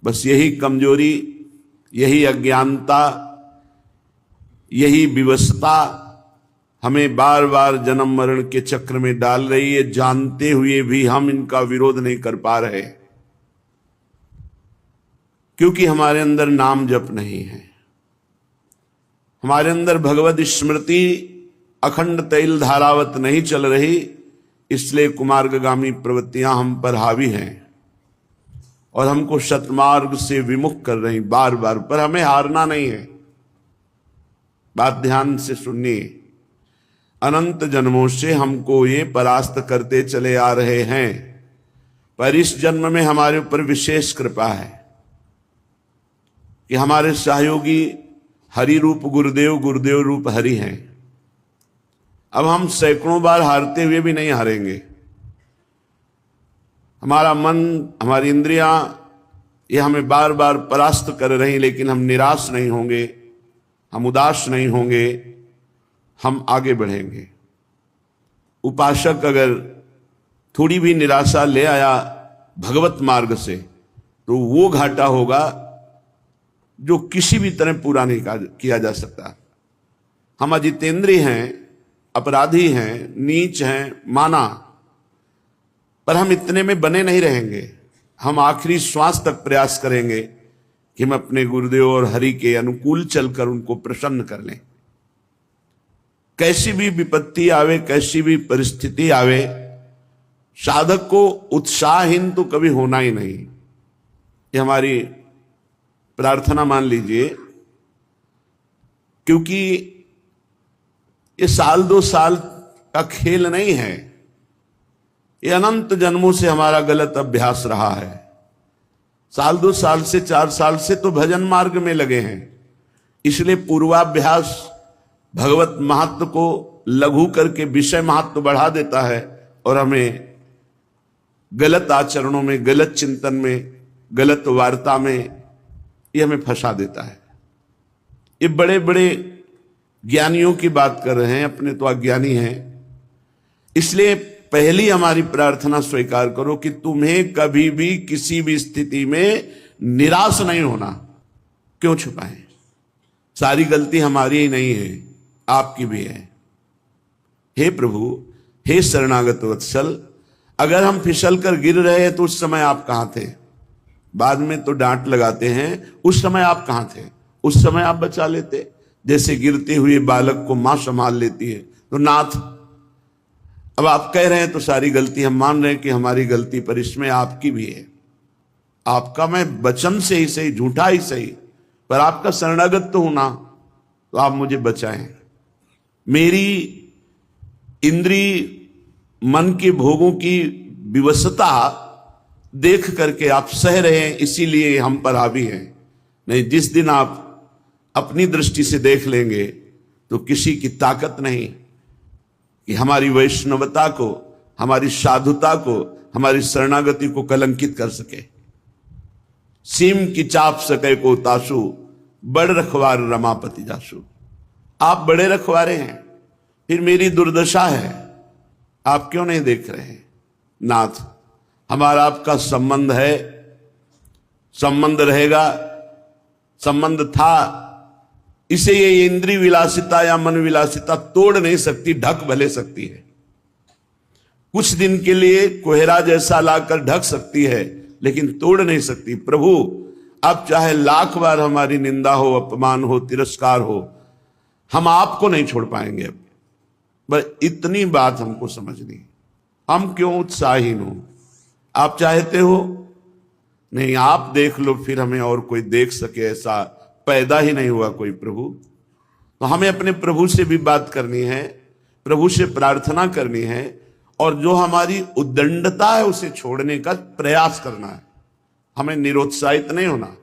बस यही कमजोरी, यही अज्ञानता, यही विवशता हमें बार बार जन्म मरण के चक्र में डाल रही है। जानते हुए भी हम इनका विरोध नहीं कर पा रहे, क्योंकि हमारे अंदर नाम जप नहीं है, हमारे अंदर भगवत स्मृति अखंड तैल धारावत नहीं चल रही। इसलिए कुमार्गगामी प्रवृत्तियां हम पर हावी हैं और हमको सतमार्ग से विमुख कर रही बार बार। पर हमें हारना नहीं है। बात ध्यान से सुनिए, अनंत जन्मों से हमको ये परास्त करते चले आ रहे हैं, पर इस जन्म में हमारे ऊपर विशेष कृपा है कि हमारे सहयोगी हरि रूप गुरुदेव, गुरुदेव रूप हरि हैं। अब हम सैकड़ों बार हारते हुए भी नहीं हारेंगे। हमारा मन, हमारी इंद्रियां ये हमें बार बार परास्त कर रही, लेकिन हम निराश नहीं होंगे, हम उदास नहीं होंगे, हम आगे बढ़ेंगे। उपासक अगर थोड़ी भी निराशा ले आया भगवत मार्ग से, तो वो घाटा होगा जो किसी भी तरह पूरा नहीं किया जा सकता। हम अजितेंद्रिय हैं, अपराधी हैं, नीच हैं, माना, पर हम इतने में बने नहीं रहेंगे। हम आखिरी श्वास तक प्रयास करेंगे कि हम अपने गुरुदेव और हरि के अनुकूल चलकर उनको प्रसन्न कर लें। कैसी भी विपत्ति आवे, कैसी भी परिस्थिति आवे, साधक को उत्साहहीन तो कभी होना ही नहीं। ये हमारी प्रार्थना मान लीजिए, क्योंकि ये साल दो साल का खेल नहीं है, ये अनंत जन्मों से हमारा गलत अभ्यास रहा है। साल दो साल से, 4 साल से तो भजन मार्ग में लगे हैं, इसलिए पूर्वाभ्यास भगवत महत्व को लघु करके विषय महत्व बढ़ा देता है और हमें गलत आचरणों में, गलत चिंतन में, गलत वार्ता में ये हमें फंसा देता है। ये बड़े बड़े ज्ञानियों की बात कर रहे हैं, अपने तो अज्ञानी हैं। इसलिए पहली हमारी प्रार्थना स्वीकार करो कि तुम्हें कभी भी किसी भी स्थिति में निराश नहीं होना। क्यों छुपाएं? सारी गलती हमारी ही नहीं है, आपकी भी है। हे प्रभु, हे शरणागत वत्सल, अगर हम फिसल कर गिर रहे हैं तो उस समय आप कहां थे? बाद में तो डांट लगाते हैं, उस समय आप कहां थे? उस समय आप बचा लेते। जैसे गिरते हुए बालक को मां संभाल लेती है, तो नाथ, अब आप कह रहे हैं तो सारी गलती हम मान रहे हैं कि हमारी गलती, पर इसमें आपकी भी है। आपका मैं वचन से ही सही, झूठा ही सही, पर आपका शरणागत तो हूं ना, तो आप मुझे बचाएं। मेरी इंद्री मन के भोगों की विवशता देख करके आप सह रहे हैं, इसीलिए हम पर हावी हैं। नहीं, जिस दिन आप अपनी दृष्टि से देख लेंगे तो किसी की ताकत नहीं कि हमारी वैष्णवता को, हमारी साधुता को, हमारी शरणागति को कलंकित कर सके। सीम की चाप सके को तासु, बड़ रखवार रमापति जासु। आप बड़े रखवारे हैं, फिर मेरी दुर्दशा है, आप क्यों नहीं देख रहे हैं? नाथ, हमारा आपका संबंध है, संबंध रहेगा, संबंध था। इसे ये इंद्रिय विलासिता या मन विलासिता तोड़ नहीं सकती, ढक भले सकती है। कुछ दिन के लिए कोहरा जैसा लाकर ढक सकती है, लेकिन तोड़ नहीं सकती। प्रभु, अब चाहे लाख बार हमारी निंदा हो, अपमान हो, तिरस्कार हो, हम आपको नहीं छोड़ पाएंगे। अब पर इतनी बात हमको समझनी, हम क्यों उत्साहीन हो? आप चाहते हो नहीं, आप देख लो, फिर हमें और कोई देख सके ऐसा पैदा ही नहीं हुआ कोई प्रभु। तो हमें अपने प्रभु से भी बात करनी है, प्रभु से प्रार्थना करनी है, और जो हमारी उद्दंडता है उसे छोड़ने का प्रयास करना है। हमें निरुत्साहित नहीं होना।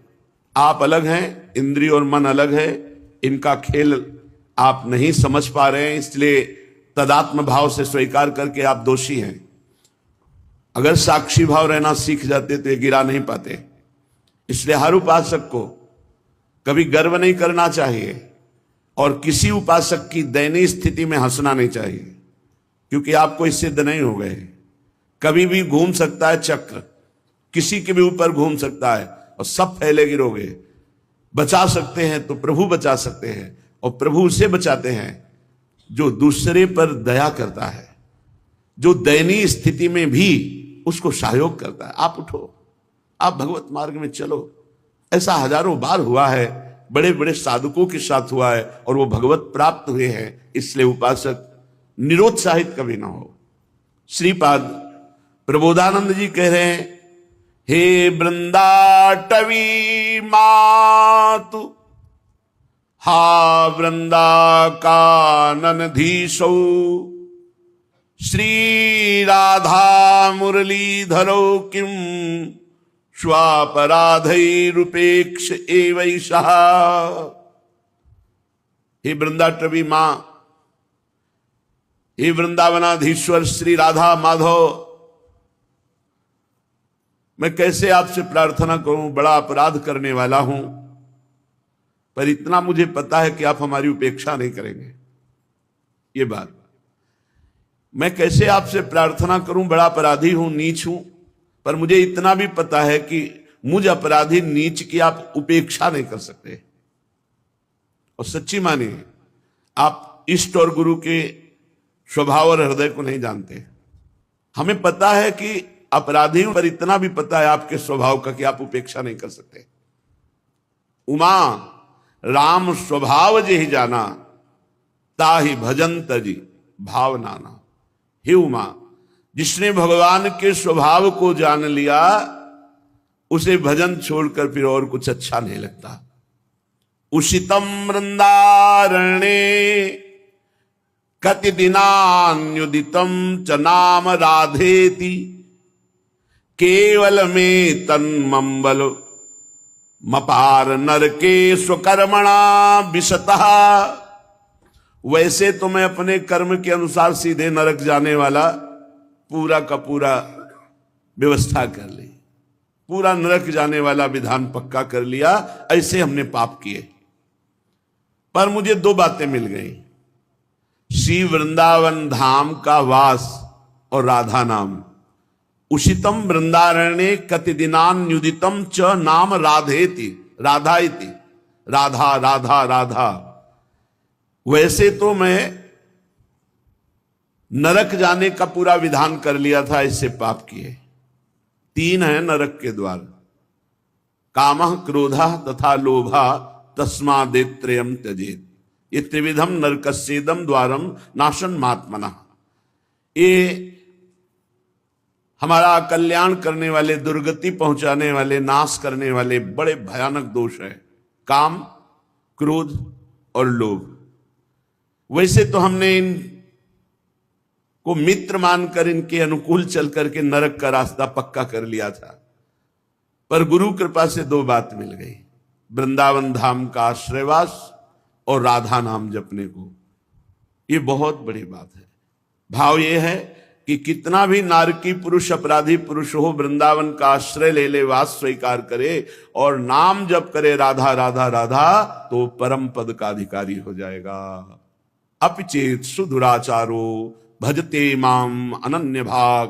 आप अलग हैं, इंद्रिय और मन अलग है, इनका खेल आप नहीं समझ पा रहे हैं, इसलिए तदात्म भाव से स्वीकार करके आप दोषी हैं। अगर साक्षी भाव रहना सीख जाते तो ये गिरा नहीं पाते। इसलिए हर उपासक को कभी गर्व नहीं करना चाहिए और किसी उपासक की दयनीय स्थिति में हंसना नहीं चाहिए, क्योंकि आप कोई सिद्ध नहीं हो गए। कभी भी घूम सकता है चक्र, किसी के भी ऊपर घूम सकता है, और सब फैले गिरोगे। बचा सकते हैं तो प्रभु बचा सकते हैं, और प्रभु उसे बचाते हैं जो दूसरे पर दया करता है, जो दयनीय स्थिति में भी उसको सहयोग करता है। आप उठो, आप भगवत मार्ग में चलो। ऐसा हजारों बार हुआ है, बड़े बड़े साधकों के साथ हुआ है, और वो भगवत प्राप्त हुए हैं। इसलिए उपासक निरुत्साहित कभी ना हो। श्रीपाद प्रबोधानंद जी कह रहे हैं, हे वृंदाटवी मातु हा वृंदा काननधीशौ श्री राधा मुरलीधरो किम स्वापराधैरुपेक्ष एवैषः। हे वृंदाटवी मां, हे वृंदावनाधीश्वर श्री राधा माधव, मैं कैसे आपसे प्रार्थना करूं, बड़ा अपराध करने वाला हूं, पर इतना मुझे पता है कि आप हमारी उपेक्षा नहीं करेंगे। ये बात, मैं कैसे आपसे प्रार्थना करूं, बड़ा अपराधी हूं, नीच हूं, पर मुझे इतना भी पता है कि मुझ अपराधी नीच की आप उपेक्षा नहीं कर सकते। और सच्ची मानिए, आप इष्ट और गुरु के स्वभाव और हृदय को नहीं जानते। हमें पता है कि अपराधी हूं, पर इतना भी पता है आपके स्वभाव का कि आप उपेक्षा नहीं कर सकते। उमा राम स्वभाव जे ही जाना, ताहि भजंत जी भाव नाना। हे उमा, जिसने भगवान के स्वभाव को जान लिया, उसे भजन छोड़कर फिर और कुछ अच्छा नहीं लगता। उषितम वृंदारण्ये कति दिनान्युदितम च नाम राधेति केवल में तन्मंबल मपार नरके स्वकर्मणा विशतः। वैसे तो मैं अपने कर्म के अनुसार सीधे नरक जाने वाला पूरा का पूरा व्यवस्था कर ली, पूरा नरक जाने वाला विधान पक्का कर लिया। ऐसे हमने पाप किए, पर मुझे दो बातें मिल गई, श्री वृंदावन धाम का वास और राधा नाम। उषितम वृंदारण्ये कति दिनान्युदितम च नाम राधेति, राधा इति, राधा राधा राधा। वैसे तो मैं नरक जाने का पूरा विधान कर लिया था, इससे पाप किए। तीन है नरक के द्वार, कामः क्रोधः तथा लोभः तस्मादेत्रयम् त्यजेत्। ये त्रिविधम नरकस्येदम द्वारम नाशन मात्मनः। ये हमारा कल्याण करने वाले, दुर्गति पहुंचाने वाले, नाश करने वाले बड़े भयानक दोष है, काम, क्रोध और लोभ। वैसे तो हमने इन को मित्र मानकर इनके अनुकूल चल करके नरक का रास्ता पक्का कर लिया था, पर गुरु कृपा से दो बात मिल गई, वृंदावन धाम का आश्रयवास और राधा नाम जपने को। ये बहुत बड़ी बात है। भाव ये है कि कितना भी नारकी पुरुष, अपराधी पुरुष हो, वृंदावन का आश्रय ले ले, वास स्वीकार करे और नाम जप करे राधा राधा राधा, तो परम पद का अधिकारी हो जाएगा। अपिचेत सुदुराचारो भजते माम अनन्य भाग